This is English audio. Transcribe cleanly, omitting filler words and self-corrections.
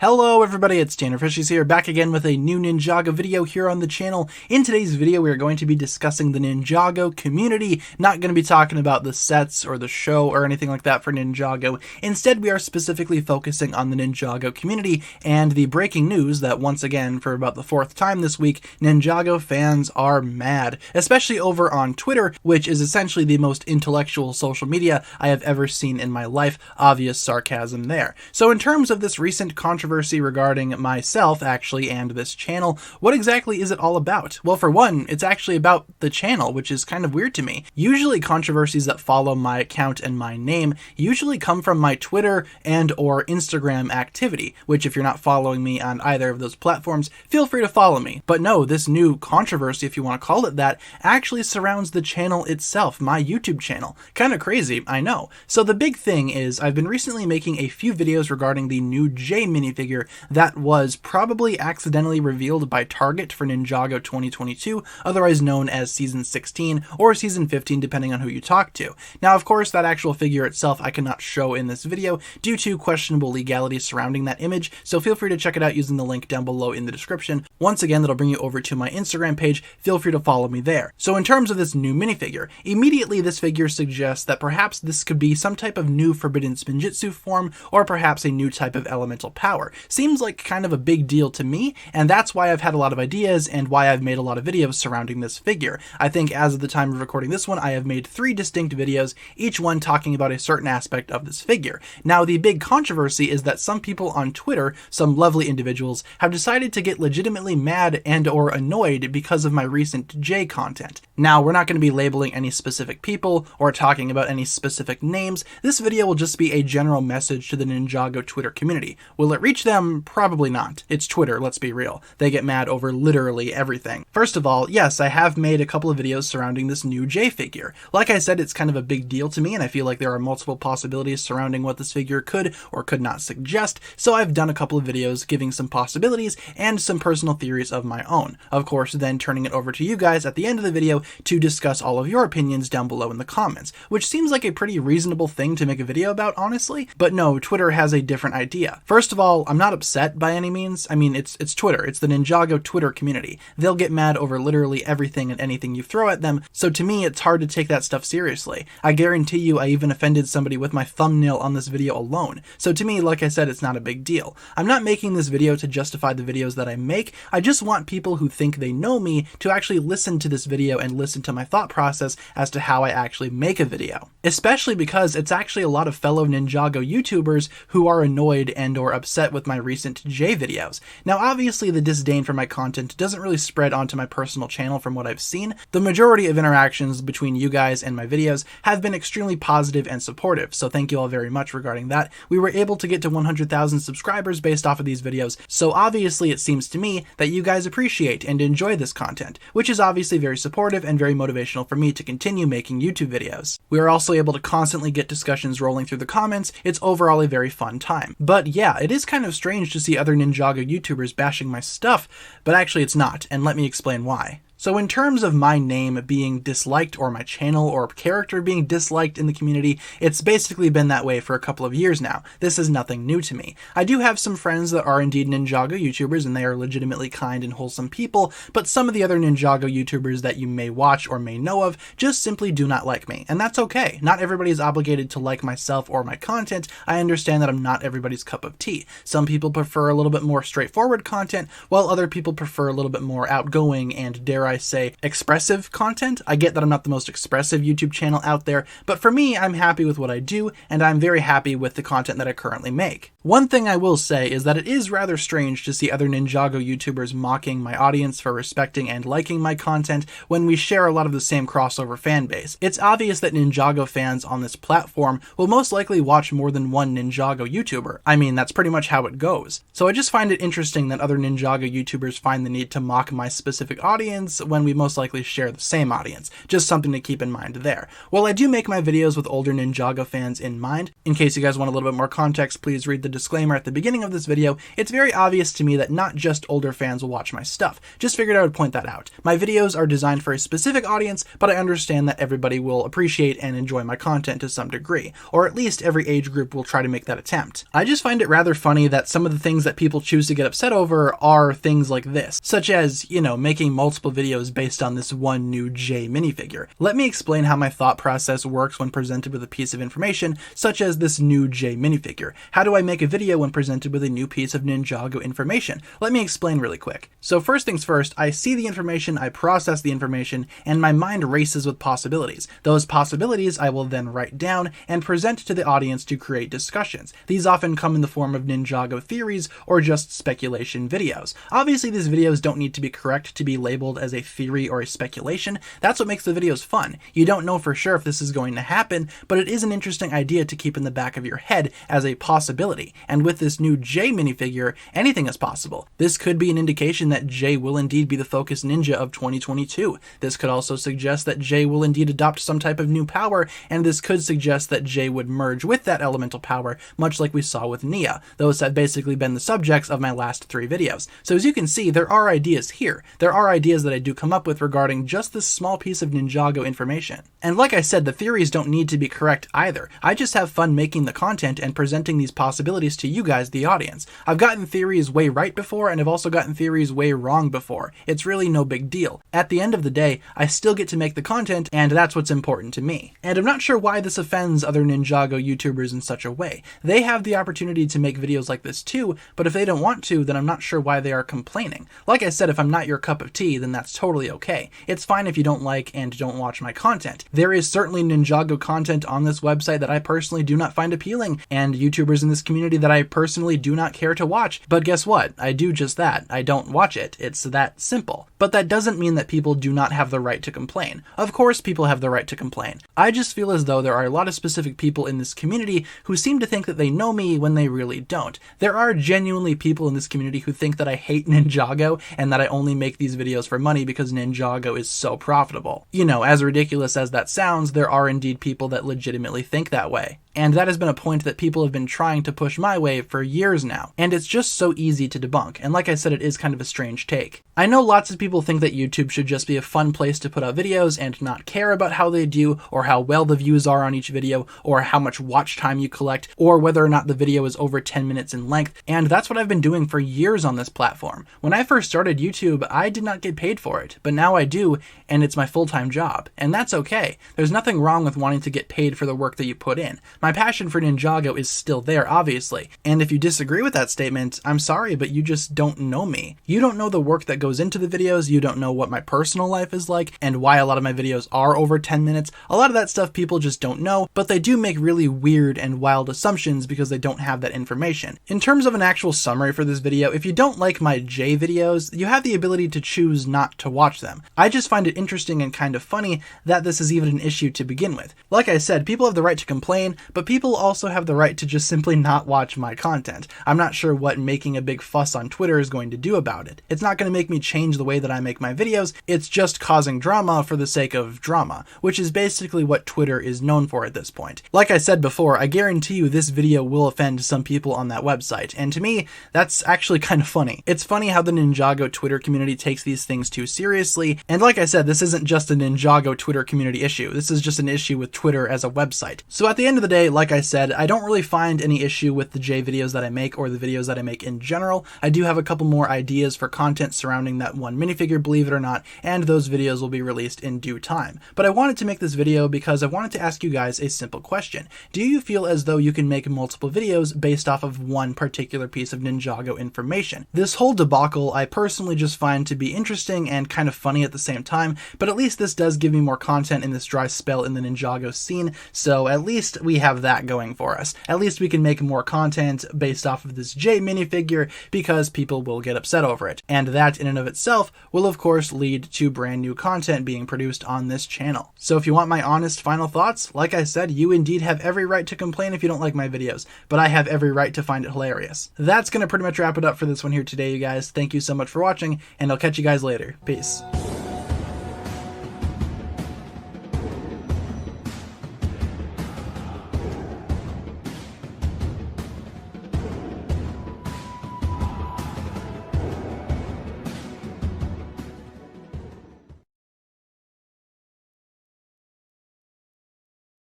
Hello everybody, it's TannerFishies here, back again with a new Ninjago video here on the channel. In today's video, we are going to be discussing the Ninjago community. Not going to be talking about the sets or the show or anything like that for Ninjago. Instead, we are specifically focusing on the Ninjago community and the breaking news that once again, for about the fourth time this week, Ninjago fans are mad, especially over on Twitter, which is essentially the most intellectual social media I have ever seen in my life. Obvious sarcasm there. So in terms of this recent controversy regarding myself, actually, and this channel, what exactly is it all about? Well, for one, it's actually about the channel, which is kind of weird to me. Usually controversies that follow my account and my name usually come from my Twitter and or Instagram activity, which if you're not following me on either of those platforms, feel free to follow me. But no, this new controversy, if you want to call it that, actually surrounds the channel itself, my YouTube channel. Kind of crazy, I know. So the big thing is I've been recently making a few videos regarding the new J minifigure that was probably accidentally revealed by Target for Ninjago 2022, otherwise known as Season 16 or Season 15 depending on who you talk to. Now of course that actual figure itself I cannot show in this video due to questionable legality surrounding that image, so feel free to check it out using the link down below in the description. Once again, that'll bring you over to my Instagram page, feel free to follow me there. So in terms of this new minifigure, immediately this figure suggests that perhaps this could be some type of new forbidden spinjitzu form or perhaps a new type of elemental power. Seems like kind of a big deal to me, and that's why I've had a lot of ideas and why I've made a lot of videos surrounding this figure. I think as of the time of recording this one, I have made 3 distinct videos, each one talking about a certain aspect of this figure. Now the big controversy is that some people on Twitter, some lovely individuals, have decided to get legitimately mad and or annoyed because of my recent J content. Now we're not going to be labeling any specific people or talking about any specific names. This video will just be a general message to the Ninjago Twitter community. Will it reach them? Probably not. It's Twitter, let's be real. They get mad over literally everything. First of all, yes, I have made a couple of videos surrounding this new J figure. Like I said, it's kind of a big deal to me, and I feel like there are multiple possibilities surrounding what this figure could or could not suggest, so I've done a couple of videos giving some possibilities and some personal theories of my own. Of course, then turning it over to you guys at the end of the video to discuss all of your opinions down below in the comments, which seems like a pretty reasonable thing to make a video about, honestly. But no, Twitter has a different idea. First of all, I'm not upset by any means. I mean, it's Twitter. It's the Ninjago Twitter community. They'll get mad over literally everything and anything you throw at them, so to me, it's hard to take that stuff seriously. I guarantee you I even offended somebody with my thumbnail on this video alone. So to me, like I said, it's not a big deal. I'm not making this video to justify the videos that I make. I just want people who think they know me to actually listen to this video and listen to my thought process as to how I actually make a video. Especially because it's actually a lot of fellow Ninjago YouTubers who are annoyed and or upset with my recent J videos. Now obviously the disdain for my content doesn't really spread onto my personal channel from what I've seen. The majority of interactions between you guys and my videos have been extremely positive and supportive, so thank you all very much regarding that. We were able to get to 100,000 subscribers based off of these videos, so obviously it seems to me that you guys appreciate and enjoy this content, which is obviously very supportive and very motivational for me to continue making YouTube videos. We are also able to constantly get discussions rolling through the comments. It's overall a very fun time. But yeah, it is kind of strange to see other Ninjago YouTubers bashing my stuff, but actually it's not, and let me explain why. So in terms of my name being disliked or my channel or character being disliked in the community, it's basically been that way for a couple of years now. This is nothing new to me. I do have some friends that are indeed Ninjago YouTubers and they are legitimately kind and wholesome people, but some of the other Ninjago YouTubers that you may watch or may know of just simply do not like me. And that's okay. Not everybody is obligated to like myself or my content. I understand that I'm not everybody's cup of tea. Some people prefer a little bit more straightforward content, while other people prefer a little bit more outgoing and, dare I say, expressive content. I get that I'm not the most expressive YouTube channel out there, but for me, I'm happy with what I do, and I'm very happy with the content that I currently make. One thing I will say is that it is rather strange to see other Ninjago YouTubers mocking my audience for respecting and liking my content when we share a lot of the same crossover fan base. It's obvious that Ninjago fans on this platform will most likely watch more than one Ninjago YouTuber. I mean, that's pretty much how it goes. So I just find it interesting that other Ninjago YouTubers find the need to mock my specific audience audience when we most likely share the same audience. Just something to keep in mind there. While I do make my videos with older Ninjago fans in mind, in case you guys want a little bit more context, please read the disclaimer at the beginning of this video. It's very obvious to me that not just older fans will watch my stuff. Just figured I would point that out. My videos are designed for a specific audience, but I understand that everybody will appreciate and enjoy my content to some degree, or at least every age group will try to make that attempt. I just find it rather funny that some of the things that people choose to get upset over are things like this, such as, you know, making multiple videos based on this one new J minifigure. Let me explain how my thought process works when presented with a piece of information, such as this new J minifigure. How do I make a video when presented with a new piece of Ninjago information? Let me explain really quick. So first things first, I see the information, I process the information, and my mind races with possibilities. Those possibilities I will then write down and present to the audience to create discussions. These often come in the form of Ninjago theories or just speculation videos. Obviously, these videos don't need to be correct to be labeled as a theory or a speculation. That's what makes the videos fun. You don't know for sure if this is going to happen, but it is an interesting idea to keep in the back of your head as a possibility. And with this new J minifigure, anything is possible. This could be an indication that J will indeed be the focus ninja of 2022. This could also suggest that J will indeed adopt some type of new power, and this could suggest that J would merge with that elemental power, much like we saw with Nia. Those have basically been the subjects of my last 3 videos. So as you can see, there are ideas here. There are ideas that I do come up with regarding just this small piece of Ninjago information. And like I said, the theories don't need to be correct either. I just have fun making the content and presenting these possibilities to you guys, the audience. I've gotten theories way right before, and I've also gotten theories way wrong before. It's really no big deal. At the end of the day, I still get to make the content, and that's what's important to me. And I'm not sure why this offends other Ninjago YouTubers in such a way. They have the opportunity to make videos like this too, but if they don't want to, then I'm not sure why they are complaining. Like I said, if I'm not your cup of tea, then that's totally okay. It's fine if you don't like and don't watch my content. There is certainly Ninjago content on this website that I personally do not find appealing, and YouTubers in this community that I personally do not care to watch. But guess what? I do just that. I don't watch it. It's that simple. But that doesn't mean that people do not have the right to complain. Of course people have the right to complain. I just feel as though there are a lot of specific people in this community who seem to think that they know me when they really don't. There are genuinely people in this community who think that I hate Ninjago and that I only make these videos for money because Ninjago is so profitable. You know, as ridiculous as that sounds, there are indeed people that legitimately think that way. And that has been a point that people have been trying to push my way for years now. And it's just so easy to debunk. And like I said, it is kind of a strange take. I know lots of people think that YouTube should just be a fun place to put out videos and not care about how they do, or how well the views are on each video, or how much watch time you collect, or whether or not the video is over 10 minutes in length. And that's what I've been doing for years on this platform. When I first started YouTube, I did not get paid for it, but now I do, and it's my full-time job. And that's okay. There's nothing wrong with wanting to get paid for the work that you put in. My passion for Ninjago is still there, obviously. And if you disagree with that statement, I'm sorry, but you just don't know me. You don't know the work that goes into the videos, you don't know what my personal life is like, and why a lot of my videos are over 10 minutes. A lot of that stuff people just don't know, but they do make really weird and wild assumptions because they don't have that information. In terms of an actual summary for this video, if you don't like my J videos, you have the ability to choose not to watch them. I just find it interesting and kind of funny that this is even an issue to begin with. Like I said, people have the right to complain, but people also have the right to just simply not watch my content. I'm not sure what making a big fuss on Twitter is going to do about it. It's not going to make me change the way that I make my videos, it's just causing drama for the sake of drama, which is basically what Twitter is known for at this point. Like I said before, I guarantee you this video will offend some people on that website, and to me, that's actually kind of funny. It's funny how the Ninjago Twitter community takes these things too seriously, and like I said, this isn't just a Ninjago Twitter community issue, this is just an issue with Twitter as a website. So at the end of the day, like I said, I don't really find any issue with the J videos that I make or the videos that I make in general. I do have a couple more ideas for content surrounding that one minifigure, believe it or not, and those videos will be released in due time. But I wanted to make this video because I wanted to ask you guys a simple question. Do you feel as though you can make multiple videos based off of one particular piece of Ninjago information? This whole debacle I personally just find to be interesting and kind of funny at the same time, but at least this does give me more content in this dry spell in the Ninjago scene, so at least we have that going for us. At least we can make more content based off of this J minifigure because people will get upset over it. And that in and of itself will of course lead to brand new content being produced on this channel. So if you want my honest final thoughts, like I said, you indeed have every right to complain if you don't like my videos, but I have every right to find it hilarious. That's gonna pretty much wrap it up for this one here today, you guys. Thank you so much for watching, and I'll catch you guys later. Peace.